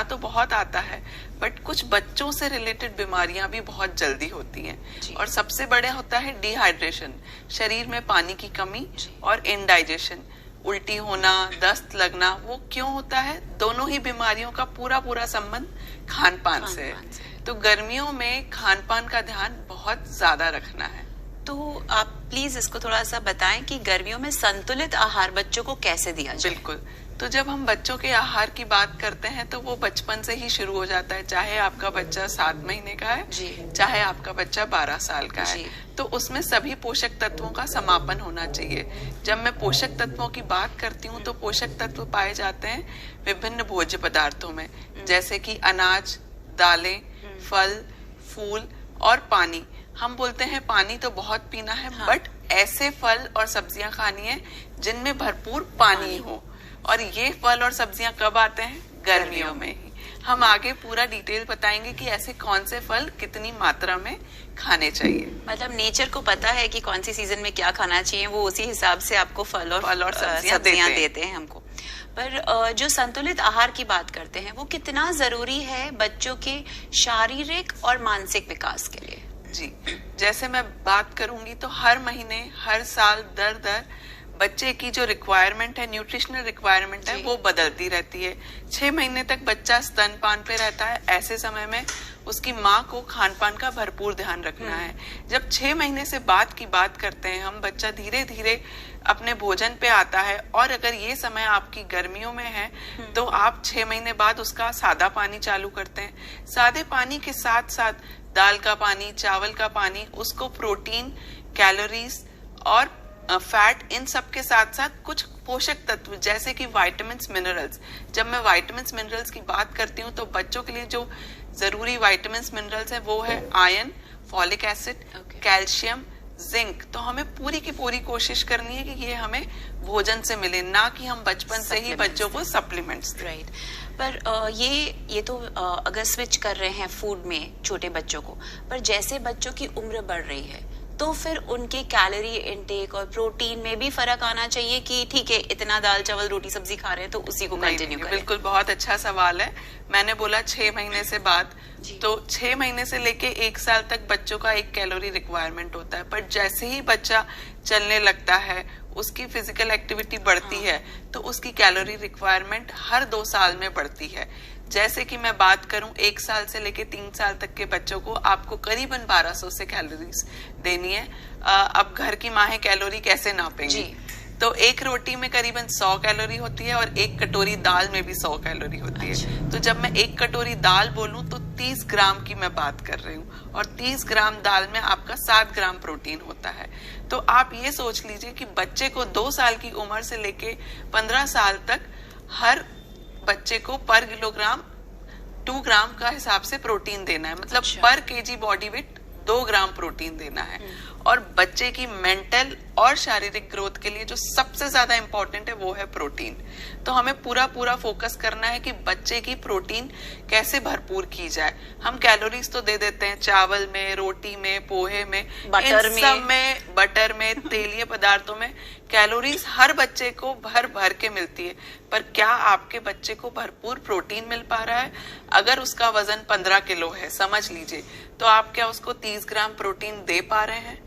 तो बहुत आता है, बट कुछ बच्चों से रिलेटेड बीमारियां भी बहुत जल्दी होती हैं। और सबसे बड़े होता है डिहाइड्रेशन, शरीर में पानी की कमी, और इनडाइजेशन, उल्टी होना, दस्त लगना। वो क्यों होता है? दोनों ही बीमारियों का पूरा पूरा संबंध खान पान से है। तो गर्मियों में खान पान का ध्यान बहुत ज्यादा रखना है। तो आप प्लीज इसको थोड़ा सा बताएं कि गर्मियों में संतुलित आहार बच्चों को कैसे दिया जाए। बिल्कुल। तो जब हम बच्चों के आहार की बात करते हैं तो वो बचपन से ही शुरू हो जाता है, चाहे आपका बच्चा 7 महीने का है, चाहे आपका बच्चा 12 साल का है। तो उसमें सभी पोषक तत्वों का समापन होना चाहिए। जब मैं पोषक तत्वों की बात करती हूँ तो पोषक तत्व पाए जाते हैं विभिन्न भोज्य पदार्थों में, जैसे कि अनाज, दालें, फल, फूल और पानी। हम बोलते हैं पानी तो बहुत पीना है, बट ऐसे फल और सब्जियां खानी है जिनमें भरपूर पानी हो। और ये फल और सब्जियां कब आते हैं? गर्मियों में ही। हम आगे पूरा डिटेल बताएंगे कि ऐसे कौन से फल कितनी मात्रा में खाने चाहिए। मतलब नेचर को पता है कि कौन सी सीजन में क्या खाना चाहिए, वो उसी हिसाब से आपको फल और सब्जियां देते हैं हमको। पर जो संतुलित आहार की बात करते हैं वो कितना जरूरी है बच्चों के शारीरिक और मानसिक विकास के लिए? जी, जैसे मैं बात करूंगी तो हर महीने, हर साल दर बच्चे की जो रिक्वायरमेंट है, न्यूट्रिशनल रिक्वायरमेंट है, वो बदलती रहती है। 6 महीने तक बच्चा स्तनपान पे रहता है। ऐसे समय में उसकी माँ को खान पान का भरपूर ध्यान रखना है। जब 6 महीने से बाद की बात करते हैं हम, बच्चा धीरे धीरे अपने भोजन पे आता है। और अगर ये समय आपकी गर्मियों में है तो आप 6 महीने बाद उसका सादा पानी चालू करते हैं। सादे पानी के साथ साथ दाल का पानी, चावल का पानी, उसको प्रोटीन, कैलोरीज और फैट, इन सब के साथ साथ कुछ पोषक तत्व जैसे कि विटामिन्स, मिनरल्स। जब मैं विटामिन्स, मिनरल्स की बात करती हूँ तो बच्चों के लिए जो जरूरी विटामिन्स, मिनरल्स है वो है iron, folic acid, calcium, zinc. तो हमें पूरी की पूरी कोशिश करनी है कि ये हमें भोजन से मिले, ना कि हम बचपन से ही बच्चों को सप्लीमेंट्स दें। राइट। पर ये तो अगर स्विच कर रहे हैं फूड में छोटे बच्चों को, पर जैसे बच्चों की उम्र बढ़ रही है तो फिर उनके कैलोरी इनटेक और प्रोटीन में भी फर्क आना चाहिए कि ठीक है इतना दाल चावल रोटी सब्जी खा रहे हैं तो उसी को कंटिन्यू करें? बिल्कुल, बहुत अच्छा सवाल है। मैंने बोला 6 महीने से बाद, तो 6 महीने से लेके 1 साल तक बच्चों का एक कैलोरी रिक्वायरमेंट होता है। पर जैसे ही बच्चा चलने लगता है, उसकी फिजिकल एक्टिविटी बढ़ती है, तो उसकी कैलोरी रिक्वायरमेंट हर 2 साल में बढ़ती है। जैसे कि मैं बात करूं 1 साल से लेके 3 साल तक के बच्चों को आपको करीबन 1200 से कैलोरीज देनी है। अब घर की माँ कैलोरी कैसे नापेंगी? तो एक रोटी में करीबन 100 कैलोरी होती है और एक कटोरी दाल में भी 100 कैलोरी होती है। तो जब मैं एक कटोरी दाल बोलूं तो 30 ग्राम की मैं बात कर रही हूँ, और 30 ग्राम दाल में आपका 7 ग्राम प्रोटीन होता है। तो आप ये सोच लीजिए कि बच्चे को 2 साल की उम्र से लेके 15 साल तक हर बच्चे को पर किलोग्राम 2 ग्राम का हिसाब से प्रोटीन देना है। मतलब पर KG body weight 2 gram protein देना है। और बच्चे की मेंटल और शारीरिक ग्रोथ के लिए जो सबसे ज्यादा इंपॉर्टेंट है वो है प्रोटीन। तो हमें पूरा फोकस करना है कि बच्चे की प्रोटीन कैसे भरपूर की जाए। हम कैलोरीज तो दे देते हैं चावल में, रोटी में, पोहे में, बटर में, तेलीय पदार्थों में। कैलोरीज हर बच्चे को भर के मिलती है, पर क्या आपके बच्चे को भरपूर प्रोटीन मिल पा रहा है? अगर उसका वजन 15 किलो है, समझ लीजिए, तो आप क्या उसको 30 ग्राम प्रोटीन दे पा रहे हैं?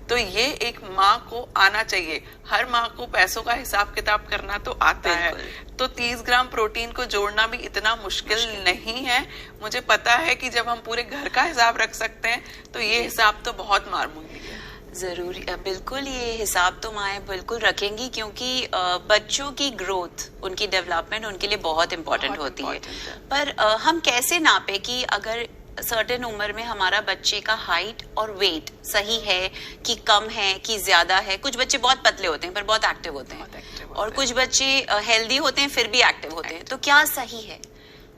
तो ये एक माँ को आना चाहिए। हर माँ को पैसों का हिसाब किताब करना तो आता है, तो 30 ग्राम प्रोटीन को जोड़ना भी इतना मुश्किल नहीं है। मुझे पता है कि जब हम पूरे घर का हिसाब रख सकते हैं तो ये हिसाब तो बहुत मामूली है। जरूरी, बिल्कुल ये हिसाब तो माएँ बिल्कुल रखेंगी, क्योंकि बच्चों की ग्रोथ, उनकी डेवलपमेंट उनके लिए बहुत इम्पोर्टेंट होती है। पर हम कैसे नापे कि अगर सर्टेन उम्र में हमारा बच्चे का हाइट और वेट सही है कि कम है कि ज्यादा है? कुछ बच्चे बहुत पतले होते हैं पर बहुत एक्टिव होते हैं, और कुछ बच्चे हेल्दी होते हैं फिर भी एक्टिव होते हैं। तो क्या सही है?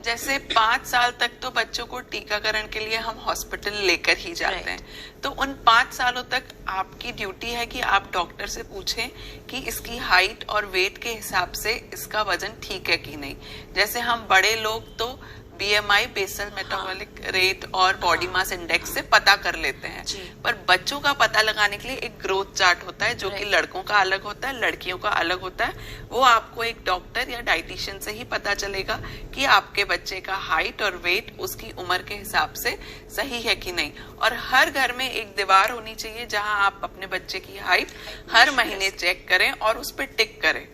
जैसे 5 साल तक तो बच्चों को टीकाकरण के लिए हम हॉस्पिटल लेकर ही जाते हैं। तो उन 5 सालों तक आपकी ड्यूटी है कि आप डॉक्टर से पूछें कि इसकी हाइट और वेट के हिसाब से इसका वजन ठीक है कि नहीं। जैसे हम बड़े लोग तो BMI बेसल मेटाबॉलिक रेट और बॉडी मास इंडेक्स से पता कर लेते हैं। पर बच्चों का पता लगाने के लिए एक ग्रोथ चार्ट होता है जो कि लड़कों का अलग होता है, लड़कियों का अलग होता है। वो आपको एक डॉक्टर या डाइटिशियन से ही पता चलेगा कि आपके बच्चे का हाइट और वेट उसकी उम्र के हिसाब से सही है कि नहीं। और हर घर में एक दीवार होनी चाहिए जहां आप अपने बच्चे की हाइट हर महीने चेक करें और उस पर टिक करें,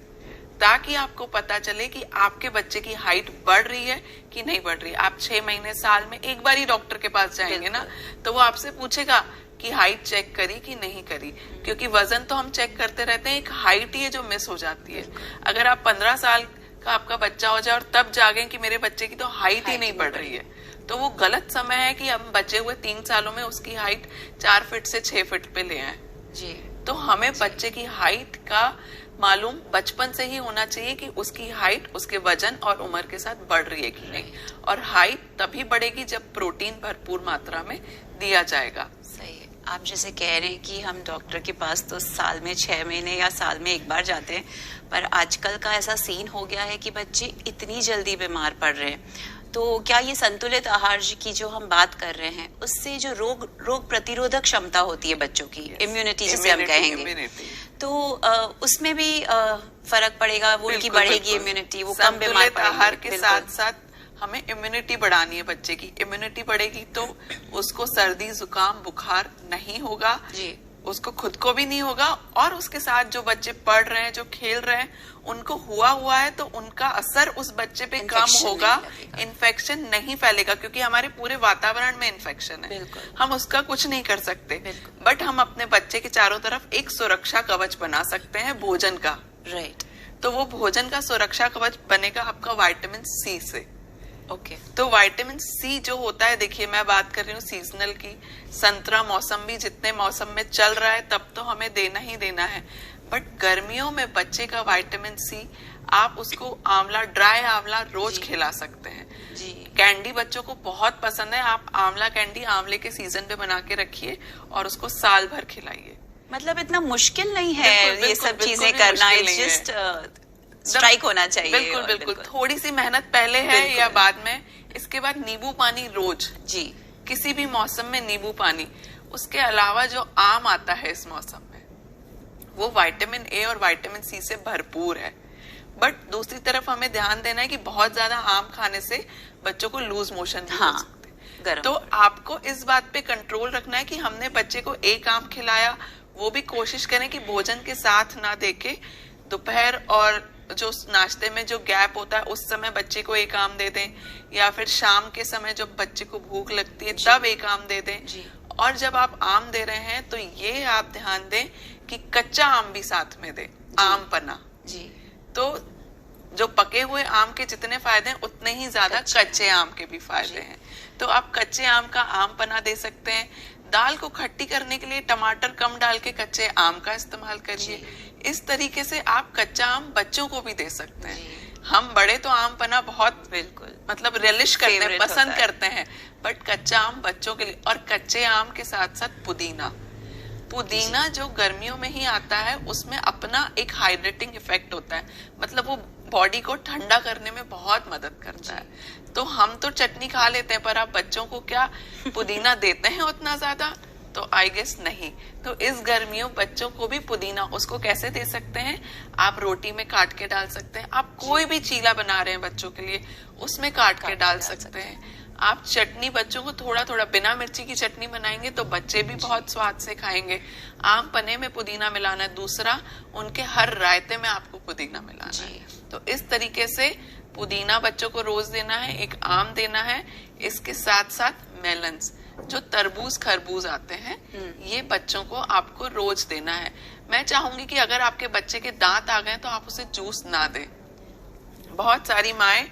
ताकि आपको पता चले कि आपके बच्चे की हाइट बढ़ रही है कि नहीं बढ़ रही है। आप 6 महीने साल में एक बार ही डॉक्टर के पास जाएंगे ना, तो वो आपसे पूछेगा कि हाइट चेक करी कि नहीं करी, क्योंकि वजन तो हम चेक करते रहते हैं, एक हाइट ही है जो मिस हो जाती है। अगर आप 15 साल का आपका बच्चा हो जाए और तब जागे कि मेरे बच्चे की तो हाइट ही नहीं बढ़ रही है, तो वो गलत समय है कि हम बचे हुए 3 सालों में उसकी हाइट 4 फीट से 6 फीट पे ले आए जी। तो हमें बच्चे की हाइट का मालूम बचपन से ही होना चाहिए कि उसकी हाइट उसके वजन और उम्र के साथ बढ़ रही है कि नहीं। और हाइट तभी बढ़ेगी जब प्रोटीन भरपूर मात्रा में दिया जाएगा। सही है। आप जैसे कह रहे हैं कि हम डॉक्टर के पास तो साल में 6 महीने या साल में एक बार जाते हैं, पर आजकल का ऐसा सीन हो गया है कि बच्चे इतनी जल्दी बीमार पड़ रहे हैं। तो क्या ये संतुलित आहार की जो हम बात कर रहे हैं उससे जो रोग प्रतिरोधक क्षमता होती है बच्चों की, इम्यूनिटी जिसे हम कहेंगे, तो उसमें भी फर्क पड़ेगा? वो उनकी बढ़ेगी इम्यूनिटी, वो कम बीमार पड़ेंगे। आहार के साथ साथ हमें इम्यूनिटी बढ़ानी है। बच्चे की इम्यूनिटी बढ़ेगी तो उसको सर्दी जुकाम बुखार नहीं होगा जी, उसको खुद को भी नहीं होगा, और उसके साथ जो बच्चे पढ़ रहे हैं, जो खेल रहे हैं, उनको हुआ है तो उनका असर उस बच्चे पे कम होगा, इन्फेक्शन नहीं फैलेगा, क्योंकि हमारे पूरे वातावरण में इन्फेक्शन है, हम उसका कुछ नहीं कर सकते। बट हम अपने बच्चे के चारों तरफ एक सुरक्षा कवच बना सकते हैं भोजन का। राइट। तो वो भोजन का सुरक्षा कवच बनेगा आपका विटामिन सी से। ओके। तो विटामिन सी जो होता है, देखिए मैं बात कर रही हूँ सीजनल की, संतरा मौसम्बी जितने मौसम में चल रहा है तब तो हमें देना ही देना है। बट गर्मियों में बच्चे का विटामिन सी, आप उसको आंवला, ड्राई आंवला रोज खिला सकते हैं जी। कैंडी बच्चों को बहुत पसंद है, आप आंवला कैंडी आंवले के सीजन पे बना के रखिए और उसको साल भर खिलाइए। मतलब इतना मुश्किल नहीं है ये सब चीजें करना, जस्ट स्ट्राइक होना चाहिए। बिल्कुल बिल्कुल। थोड़ी सी मेहनत पहले है या बाद में। इसके बाद नींबू पानी रोज जी, किसी भी मौसम में नींबू पानी। उसके अलावा जो आम आता है इस मौसम में, वो विटामिन ए और विटामिन सी से भरपूर है। बट दूसरी तरफ हमें ध्यान देना है कि बहुत ज्यादा आम खाने से बच्चों को लूज मोशन भी हो सकते हैं। तो आपको इस बात पे कंट्रोल रखना है कि हमने बच्चे को एक आम खिलाया, वो भी कोशिश करें कि भोजन के साथ ना देके दोपहर और जो नाश्ते में जो गैप होता है उस समय बच्चे को एक आम दे दें, या फिर शाम के समय जब बच्चे को भूख लगती है तब एक आम दे दें। और जब आप आम दे रहे हैं तो ये आप ध्यान दें कि कच्चा आम भी साथ में दें, आम पन्ना जी। तो जो पके हुए आम के जितने फायदे हैं उतने ही ज्यादा कच्चे आम के भी फायदे हैं। तो आप कच्चे आम का आम पन्ना दे सकते हैं। दाल को खट्टी करने के लिए टमाटर कम डाल के कच्चे आम का इस्तेमाल करिए। इस तरीके से आप कच्चा आम बच्चों को भी दे सकते हैं। हम बड़े तो आम पन्ना बहुत बिल्कुल मतलब रिलिश करते हैं, पसंद करते हैं, बट कच्चा आम बच्चों के लिए। और कच्चे आम के साथ साथ पुदीना जो गर्मियों में ही आता है, उसमें अपना एक हाइड्रेटिंग इफेक्ट होता है, मतलब वो बॉडी को ठंडा करने में बहुत मदद करता है। तो हम तो चटनी खा लेते हैं, पर आप बच्चों को क्या पुदीना देते हैं उतना ज्यादा? तो आई गेस नहीं। तो इस गर्मियों बच्चों को भी पुदीना, उसको कैसे दे सकते हैं? आप रोटी में काट के डाल सकते हैं। आप कोई भी चीला बना रहे हैं बच्चों के लिए, उसमें काट के डाल सकते हैं। आप चटनी बच्चों को थोड़ा थोड़ा, बिना मिर्ची की चटनी बनाएंगे तो बच्चे भी बहुत स्वाद से खाएंगे। आम पन्ने में पुदीना मिलाना है। दूसरा, उनके हर रायते में आपको पुदीना मिलाना है। तो इस तरीके से पुदीना बच्चों को रोज देना है, एक आम देना है। इसके साथ साथ मेलन्स, जो तरबूज खरबूज आते हैं, ये बच्चों को आपको रोज देना है। मैं चाहूंगी कि अगर आपके बच्चे के दांत आ गए तो आप उसे जूस ना दें। बहुत सारी माएं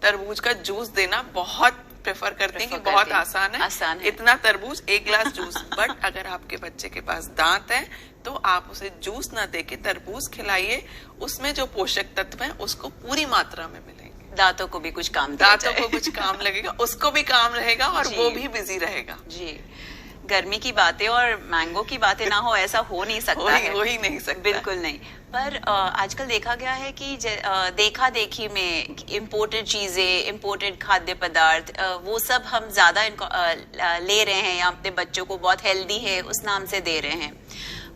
तरबूज का जूस देना बहुत प्रेफर करते हैं कि बहुत आसान है, इतना तरबूज एक गिलास जूस। बट अगर आपके बच्चे के पास दांत है तो आप उसे जूस ना देके तरबूज खिलाइए। उसमें जो पोषक तत्व हैं उसको पूरी मात्रा में मिलेंगे। दांतों को भी कुछ काम, दांतों को कुछ काम लगेगा, उसको भी काम रहेगा और वो भी बिजी रहेगा जी। गर्मी की बातें और मैंगो की बातें ना हो, ऐसा हो नहीं सकता है। हो ही नहीं सकता, बिल्कुल नहीं। पर आजकल देखा गया है कि देखा देखी में इम्पोर्टेड चीजें, इम्पोर्टेड खाद्य पदार्थ, वो सब हम ज्यादा ले रहे हैं या अपने बच्चों को बहुत हेल्दी है उस नाम से दे रहे हैं।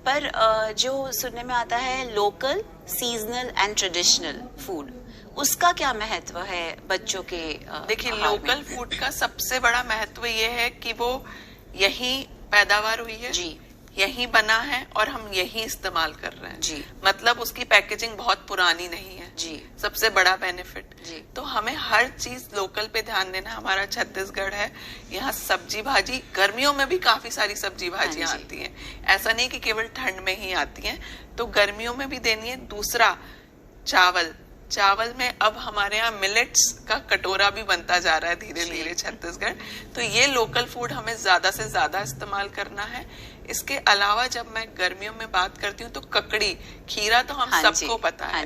पर जो सुनने में आता है local, seasonal and traditional food, उसका क्या महत्व है बच्चों के? देखिए, लोकल फूड का सबसे बड़ा महत्व ये है कि वो यही पैदावार हुई है जी, यही बना है और हम यही इस्तेमाल कर रहे हैं जी। मतलब उसकी पैकेजिंग बहुत पुरानी नहीं है जी, सबसे बड़ा बेनिफिट जी। तो हमें हर चीज लोकल पे ध्यान देना। हमारा छत्तीसगढ़ है, यहाँ सब्जी भाजी, गर्मियों में भी काफी सारी सब्जी भाजियां आती हैं, ऐसा नहीं कि केवल ठंड में ही आती हैं, तो गर्मियों में भी देनी है। दूसरा, चावल में अब हमारे यहाँ मिलेट्स का कटोरा भी बनता जा रहा है धीरे धीरे छत्तीसगढ़। तो ये लोकल फूड हमें ज्यादा से ज्यादा इस्तेमाल करना है। इसके अलावा जब मैं गर्मियों में बात करती हूँ तो ककड़ी, खीरा तो हम सबको पता है।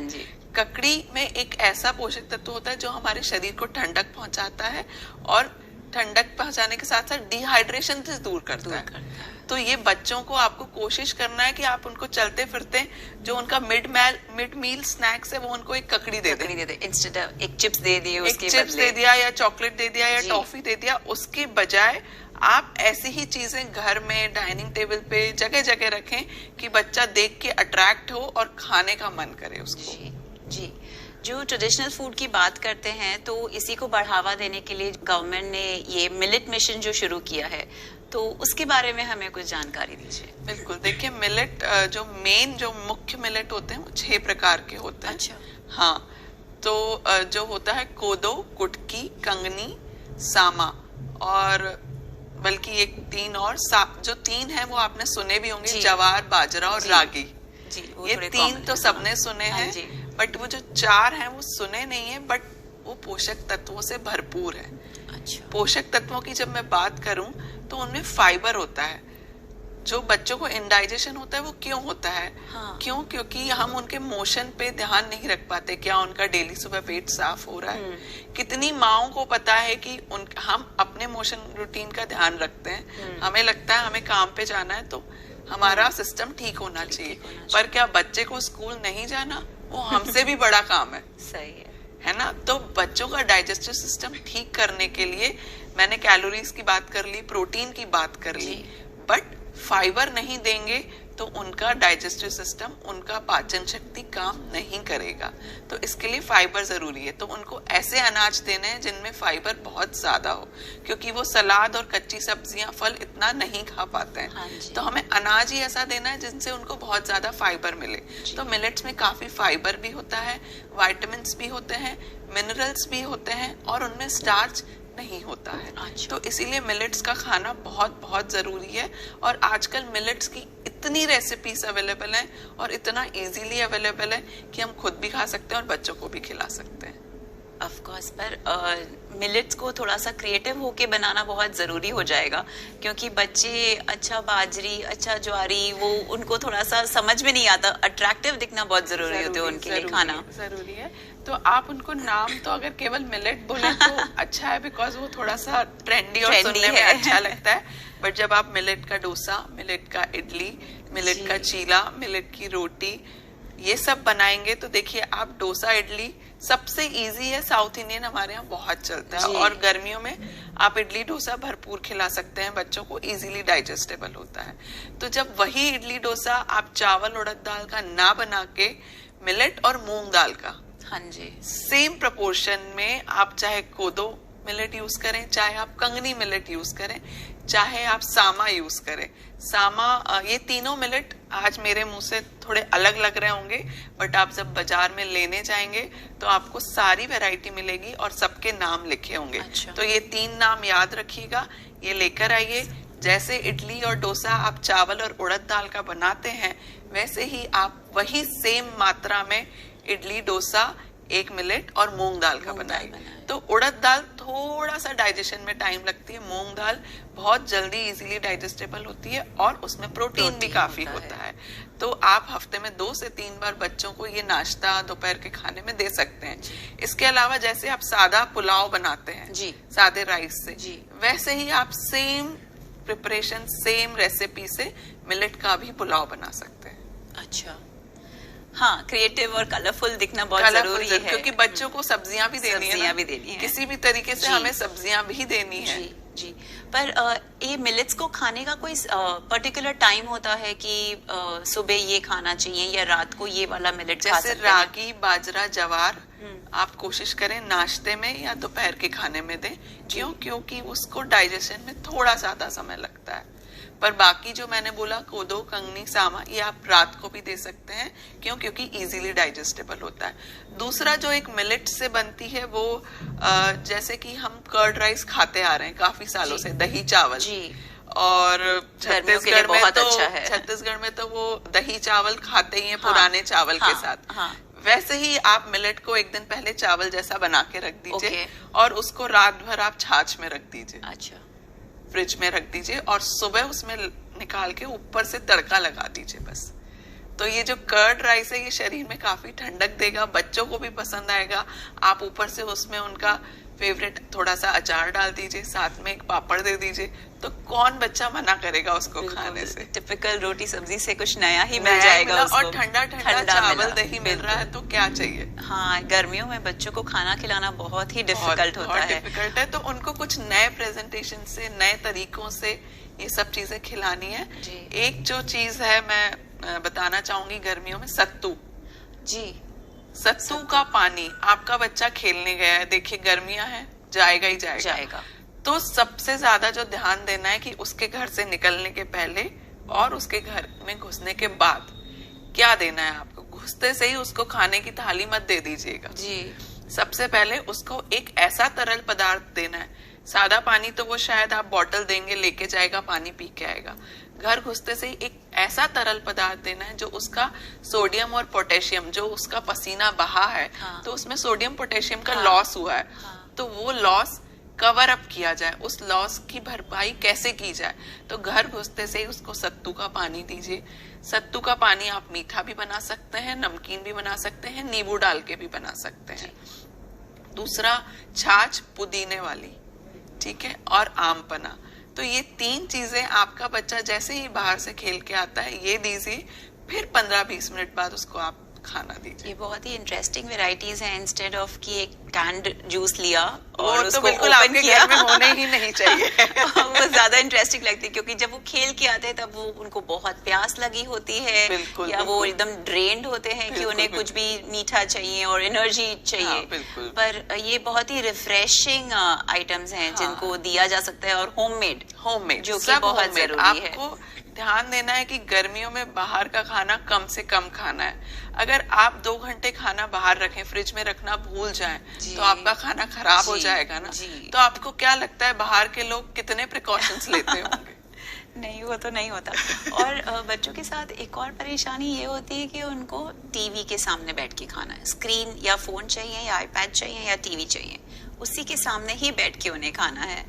ककड़ी में एक ऐसा पोषक तत्व होता है जो हमारे शरीर को ठंडक पहुंचाता है और ठंडक पहुंचाने के साथ साथ डिहाइड्रेशन से दूर करता है। तो ये बच्चों को आपको कोशिश करना है कि आप उनको चलते फिरते जो उनका मिड मील स्नैक्स है वो उनको एक ककड़ी दे दे, इंस्टेड एक चिप्स दे दिए, उसके चिप्स दे दिया या चॉकलेट दे दिया या टॉफी दे दिया। उसके बजाय आप ऐसी ही चीजें घर में डाइनिंग टेबल पे जगह जगह रखें कि बच्चा देख के अट्रैक्ट हो और खाने का मन करे उसको। जी। जो ट्रेडिशनल फूड की बात करते हैं तो इसी को बढ़ावा देने के लिए गवर्नमेंट ने ये मिलेट मिशन जो शुरू किया है, तो उसके बारे में हमें कुछ जानकारी दीजिए। बिल्कुल, देखिए मिलेट जो मुख्य मिलेट होते हैं वो 6 प्रकार के होते हैं। अच्छा। हाँ, तो जो होता है कोदो, कुटकी, कंगनी, सामा और बल्कि एक 3 और जो 3 है वो आपने सुने भी होंगे, जवार, बाजरा और रागी जी। ये 3 तो सबने सुने हैं, बट वो जो 4 हैं वो सुने नहीं है, बट वो पोषक तत्वों से भरपूर है। अच्छा। पोषक तत्वों की जब मैं बात करूं तो उनमें फाइबर होता है। जो बच्चों को इंडाइजेशन होता है वो क्यों होता है? हाँ। क्योंकि हम उनके मोशन पे ध्यान नहीं रख पाते, क्या उनका डेली सुबह पेट साफ हो रहा है। कितनी माओं को पता है कि हम अपने मोशन रूटीन का ध्यान रखते हैं, हमें लगता है हमें काम पे जाना है तो हमारा सिस्टम ठीक होना चाहिए, पर क्या बच्चे को स्कूल नहीं जाना वो हमसे भी बड़ा काम है। सही है ना? तो बच्चों का डाइजेस्टिव सिस्टम ठीक करने के लिए मैंने कैलोरीज की बात कर ली, प्रोटीन की बात कर ली, बट फाइबर नहीं देंगे तो उनका डाइजेस्टिव सिस्टम, उनका पाचन शक्ति काम नहीं करेगा। तो इसके लिए फाइबर जरूरी है। तो उनको ऐसे अनाज देने हैं जिनमें फाइबर बहुत ज्यादा हो, क्योंकि वो सलाद और कच्ची सब्जियां, फल इतना नहीं खा पाते हैं। हाँ, तो हमें अनाज ही ऐसा देना है जिनसे उनको बहुत ज्यादा फाइबर मिले। तो मिलेट्स में काफी फाइबर भी होता है, विटामिन भी होते हैं, मिनरल्स भी होते हैं और उनमें स्टार्च नहीं होता है। अच्छा। तो इसीलिए मिलेट्स का खाना बहुत बहुत जरूरी है। और आजकल मिलेट्स की इतनी रेसिपीज अवेलेबल हैं और इतना इजीली अवेलेबल है कि हम खुद भी खा सकते हैं और बच्चों को भी खिला सकते हैं। ऑफ कोर्स, पर मिलेट्स को थोड़ा सा क्रिएटिव होके बनाना बहुत जरूरी हो जाएगा, क्योंकि बच्चे अच्छा बाजरी, अच्छा ज्वारी, वो उनको थोड़ा सा समझ में नहीं आता, अट्रैक्टिव दिखना बहुत जरूरी होता है उनके लिए खाना। जरूरी है। तो आप उनको नाम तो अगर केवल मिलेट बोले तो अच्छा है, बिकॉज वो थोड़ा सा ट्रेंडी और सुनने में अच्छा लगता है। बट जब आप मिलेट का डोसा, मिलेट का इडली, मिलेट का चीला, मिलेट की रोटी, ये सब बनाएंगे तो देखिए आप डोसा इडली सबसे इजी है, साउथ इंडियन हमारे यहाँ बहुत चलता है और गर्मियों में आप इडली डोसा भरपूर खिला सकते हैं बच्चों को, इजीली डाइजेस्टेबल होता है। तो जब वही इडली डोसा आप चावल उड़द दाल का ना बना के मिलेट और मूंग दाल का, हाँ जी, सेम प्रोपोर्शन में आप चाहे कोदो मिलेट यूज करें, चाहे आप कंगनी मिलेट यूज करें, चाहे आप सामा यूज करें। सामा, ये तीनों मिलेट आज मेरे मुंह से थोड़े अलग लग रहे होंगे, बट आप जब बाजार में लेने जाएंगे तो आपको सारी वैरायटी मिलेगी और सबके नाम लिखे होंगे। अच्छा। तो ये 3 नाम याद रखिएगा, ये लेकर आइए। जैसे इडली और डोसा आप चावल और उड़द दाल का बनाते हैं, वैसे ही आप वही सेम मात्रा में इडली डोसा, एक मिलेट और मूंग दाल का बनाएं। तो उड़द दाल थोड़ा सा डाइजेशन में टाइम लगती है, मूंग दाल बहुत जल्दी इजीली डाइजेस्टेबल होती है और उसमें प्रोटीन भी काफी होता है। तो आप हफ्ते में 2 से 3 बार बच्चों को ये नाश्ता दोपहर के खाने में दे सकते हैं। इसके अलावा जैसे आप सादा पुलाव बनाते हैं जी, सादे राइस से, वैसे ही आप सेम प्रिपरेशन सेम रेसिपी से मिलेट का भी पुलाव बना सकते हैं। अच्छा, हाँ, क्रिएटिव और कलरफुल दिखना बहुत जरूरी है, क्योंकि बच्चों को सब्जियां भी देनी है, किसी भी तरीके से हमें सब्जियां भी देनी है। जी। पर ये मिलेट्स को खाने का कोई पर्टिकुलर टाइम होता है कि सुबह ये खाना चाहिए या रात को ये वाला मिलेट खा सकते हैं? जैसे रागी, बाजरा, जवार आप कोशिश करें नाश्ते में या दोपहर के खाने में दें। क्योंकि उसको डाइजेशन में थोड़ा ज्यादा समय लगता है। पर बाकी जो मैंने बोला कोदो, कंगनी, सामा, ये आप रात को भी दे सकते हैं। क्योंकि इजीली डाइजेस्टेबल होता है। दूसरा जो एक मिलेट से बनती है वो जैसे कि हम कर्ड राइस खाते आ रहे हैं काफी सालों से, दही चावल जी। और छत्तीसगढ़ में तो छत्तीसगढ़ में तो वो दही चावल खाते ही हैं पुराने चावल के साथ। वैसे ही आप मिलेट को एक दिन पहले चावल जैसा बना के रख दीजिए और उसको रात भर आप छाछ में रख दीजिए। अच्छा, फ्रिज में रख दीजिए और सुबह उसमें निकाल के ऊपर से तड़का लगा दीजिए बस। तो ये जो कर्ड राइस है ये शरीर में काफी ठंडक देगा, बच्चों को भी पसंद आएगा। आप ऊपर से उसमें उनका फेवरेट थोड़ा सा अचार डाल दीजिए, साथ में एक पापड़ दे दीजिए, तो कौन बच्चा मना करेगा उसको खाने से। टिपिकल रोटी सब्जी से कुछ नया ही मिल जाएगा उसको। और ठंडा चावल दही मिल रहा है तो क्या चाहिए। हाँ, गर्मियों में बच्चों को खाना खिलाना बहुत ही डिफिकल्ट होता है। डिफिकल्ट है, तो उनको कुछ नए प्रेजेंटेशन से, नए तरीकों से ये सब चीजें खिलानी है। एक जो चीज है मैं बताना चाहूंगी गर्मियों में, सत्तू जी। सत्तू का पानी, आपका बच्चा खेलने गया है, देखिए गर्मियां हैं, जाएगा ही जाएगा। तो सबसे ज्यादा जो ध्यान देना है कि उसके घर से निकलने के पहले और उसके घर में घुसने के बाद क्या देना है आपको। घुसते से ही उसको खाने की थाली मत दे दीजिएगा जी। सबसे पहले उसको एक ऐसा तरल पदार्थ देना है। सादा पानी तो वो शायद आप बॉटल देंगे, लेके जाएगा, पानी पी के आएगा। घर घुसते से ही एक ऐसा तरल पदार्थ देना है जो उसका सोडियम और पोटेशियम, जो उसका पसीना बहा है, तो उसमें सोडियम पोटेशियम का लॉस हुआ है, तो वो लॉस कवर अप किया जाए, उस लॉस की भरपाई कैसे की जाए। तो घर घुसते से ही उसको सत्तू का पानी दीजिए। सत्तू का पानी आप मीठा भी बना सकते हैं, नमकीन भी बना सकते हैं, नींबू डाल के भी बना सकते हैं। दूसरा, छाछ पुदीने वाली, ठीक है, और आम पना। तो ये 3 चीजें आपका बच्चा जैसे ही बाहर से खेल के आता है ये दीजिए, फिर 15-20 मिनट बाद उसको आप खाना दीजिए। ये बहुत ही इंटरेस्टिंग वेराइटीज हैं। इंस्टेड ऑफ कि एक कैंड जूस लिया और तो उसको बिल्कुल आपके घर में होने ही नहीं चाहिए। वो ज्यादा इंटरेस्टिंग लगती है क्योंकि जब वो खेल के आते हैं तब वो उनको बहुत प्यास लगी होती है, या वो एकदम ड्रेन्ड होते हैं कि उन्हें कुछ भी मीठा चाहिए और एनर्जी चाहिए। पर ये बहुत ही रिफ्रेशिंग आइटम्स हैं जिनको दिया जा सकता है, और होममेड जो कि बहुत जरूरी है। आपको ध्यान देना है कि गर्मियों में बाहर का खाना कम से कम खाना है। अगर आप 2 घंटे खाना बाहर रखें, फ्रिज में रखना भूल जाएं, तो आपका खाना खराब हो जाएगा ना। तो आपको क्या लगता है बाहर के लोग कितने प्रिकॉशंस लेते होंगे? नहीं, वो तो नहीं होता। और बच्चों के साथ एक और परेशानी ये होती है कि उनको टीवी के सामने बैठ के खाना है। स्क्रीन या फोन चाहिए या आईपैड चाहिए या टीवी चाहिए, उसी के सामने ही बैठ के उन्हें खाना है।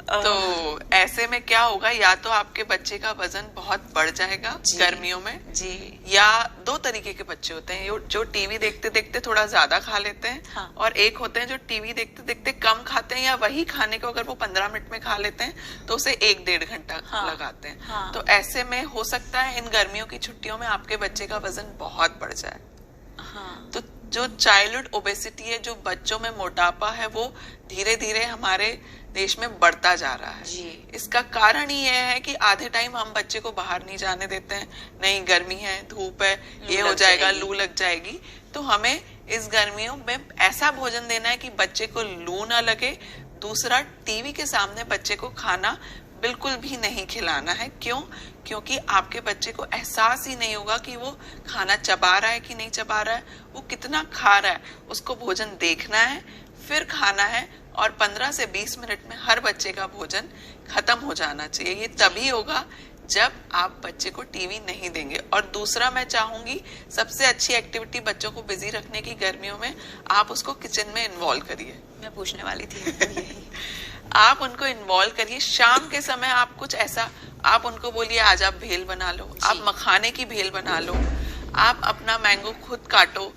तो ऐसे में क्या होगा, या तो आपके बच्चे का वजन बहुत बढ़ जाएगा गर्मियों में जी, या 2 तरीके के बच्चे होते हैं, जो टीवी देखते देखते थोड़ा ज्यादा खा लेते हैं, और एक होते हैं जो टीवी देखते देखते कम खाते हैं, या वही खाने को अगर वो 15 मिनट में खा लेते हैं तो उसे 1-1.5 घंटा लगाते हैं। तो ऐसे में हो सकता है इन गर्मियों की छुट्टियों में आपके बच्चे का वजन बहुत बढ़ जाए। तो जो चाइल्डहुड ओबेसिटी है, जो बच्चों में मोटापा है, वो धीरे धीरे हमारे देश में बढ़ता जा रहा है जी। इसका कारण ही यह है कि आधे टाइम हम बच्चे को बाहर नहीं जाने देते हैं। नहीं, गर्मी है, धूप है, ये हो जाएगा, लू लग जाएगी। तो हमें इस गर्मियों में ऐसा भोजन देना है कि बच्चे को लू ना लगे। दूसरा, टीवी के सामने बच्चे को खाना बिल्कुल भी नहीं खिलाना है। क्यों? क्योंकि आपके बच्चे को एहसास ही नहीं होगा कि वो खाना चबा रहा है कि नहीं चबा रहा है, वो कितना खा रहा है। उसको भोजन देखना है, फिर खाना है, और 15 से 20 मिनट में हर बच्चे का भोजन खत्म हो जाना चाहिए। ये तभी होगा जब आप बच्चे को टीवी नहीं देंगे। और दूसरा, मैं चाहूंगी सबसे अच्छी एक्टिविटी बच्चों को बिजी रखने की गर्मियों में, आप उसको किचन में इन्वॉल्व करिए। मैं पूछने वाली थी आप उनको इन्वॉल्व करिए। शाम के समय आप कुछ ऐसा, आप उनको बोलिए आज आप भेल बना लो, आप मखाने की भेल बना लो, आप अपना मैंगो खुद काटो,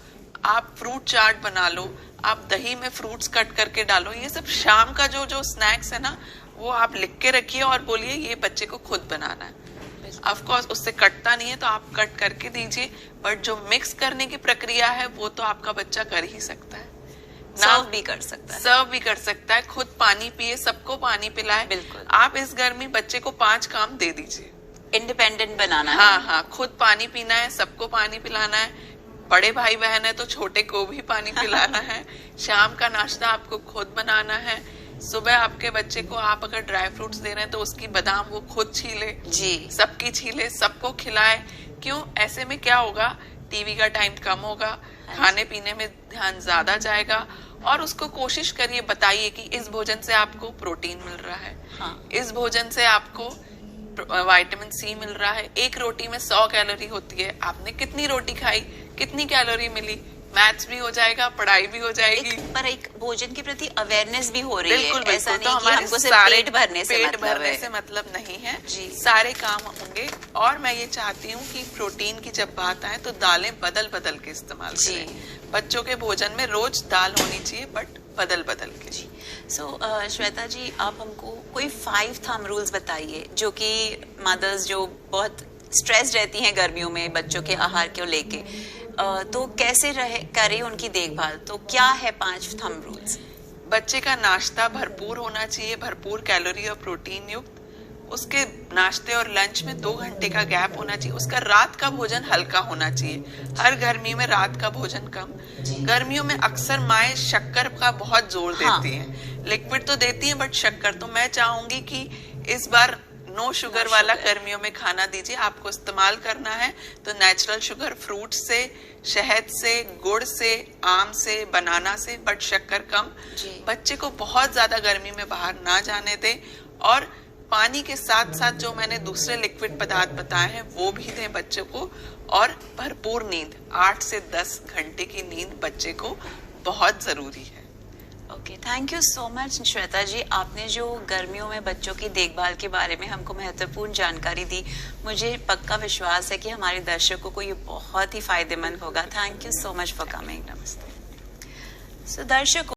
आप फ्रूट चाट बना लो, आप दही में फ्रूट्स कट करके डालो। ये सब शाम का जो स्नैक्स है ना, वो आप लिख के रखिए और बोलिए ये बच्चे को खुद बनाना है। ऑफ कोर्स उससे कटता नहीं है तो आप कट करके दीजिए, बट जो मिक्स करने की प्रक्रिया है वो तो आपका बच्चा कर ही सकता है। सर्व भी कर सकता है, सर्व भी कर सकता है, खुद पानी पिए, सबको पानी पिलाए। बिल्कुल। आप इस गर्मी बच्चे को 5 काम दे दीजिए। इंडिपेंडेंट बनाना है। हाँ हाँ, खुद पानी पीना है, सबको पानी पिलाना है, बड़े भाई बहन है तो छोटे को भी पानी पिलाना है। शाम का नाश्ता आपको खुद बनाना है। सुबह आपके बच्चे को आप अगर ड्राई फ्रूट्स दे रहे हैं तो उसकी बादाम वो खुद छीले जी, सबकी छीले, सबको खिलाए। क्यों? ऐसे में क्या होगा, टीवी का टाइम कम होगा, खाने पीने में ध्यान ज्यादा जाएगा। और उसको कोशिश करिए, बताइए कि इस भोजन से आपको प्रोटीन मिल रहा है, हाँ। इस भोजन से आपको विटामिन सी मिल रहा है। एक रोटी में 100 कैलोरी होती है, आपने कितनी रोटी खाई, कितनी कैलोरी मिली, मैथ्स भी हो जाएगा, पढ़ाई भी हो जाएगी। पर एक भोजन के प्रति अवेयरनेस भी हो रही है। बिल्कुल, ऐसा तो नहीं कि हमको सिर्फ पेट भरने से मतलब नहीं है जी। सारे काम होंगे। और मैं ये चाहती हूँ कि प्रोटीन की जब बात आए तो दालें बदल बदल के इस्तेमाल करें। बच्चों के भोजन में रोज दाल होनी चाहिए, बट बदल बदल के। सो श्वेता जी, आप हमको कोई 5 थंब रूल्स बताइए जो कि मदर्स जो बहुत स्ट्रेस रहती हैं गर्मियों में बच्चों के आहार को लेके, तो कैसे करें उनकी देखभाल। तो क्या है 5 थंब रूल्स? बच्चे का नाश्ता भरपूर होना चाहिए, भरपूर कैलोरी और प्रोटीन युक्त। उसके नाश्ते और लंच में 2 घंटे का गैप होना चाहिए। उसका रात का भोजन हल्का होना चाहिए। हर गर्मी में रात का भोजन कम। गर्मियों में अक्सर माएं शक्कर का बहुत जोर देती हैं। लिक्विड तो देती हैं, बट शक्कर तो मैं चाहूंगी कि इस बार नो शुगर वाला गर्मियों में खाना दीजिए। आपको इस्तेमाल करना है तो नेचुरल शुगर फ्रूट से, शहद से, गुड़ से, आम से, बनाना से, बट शक्कर कम। बच्चे को बहुत ज्यादा गर्मी में बाहर ना जाने दें। और पानी के साथ साथ जो मैंने दूसरे लिक्विड पदार्थ बताए हैं वो भी दें बच्चों को। और भरपूर नींद, 8 से 10 घंटे की नींद बच्चे को बहुत जरूरी है। Okay, thank you so much Shweta ji. आपने जो गर्मियों में बच्चों की देखभाल के बारे में हमको महत्वपूर्ण जानकारी दी, मुझे पक्का विश्वास है कि हमारे दर्शकों को ये बहुत ही फायदेमंद होगा। Thank you so much for coming. नमस्ते। सो दर्शकों,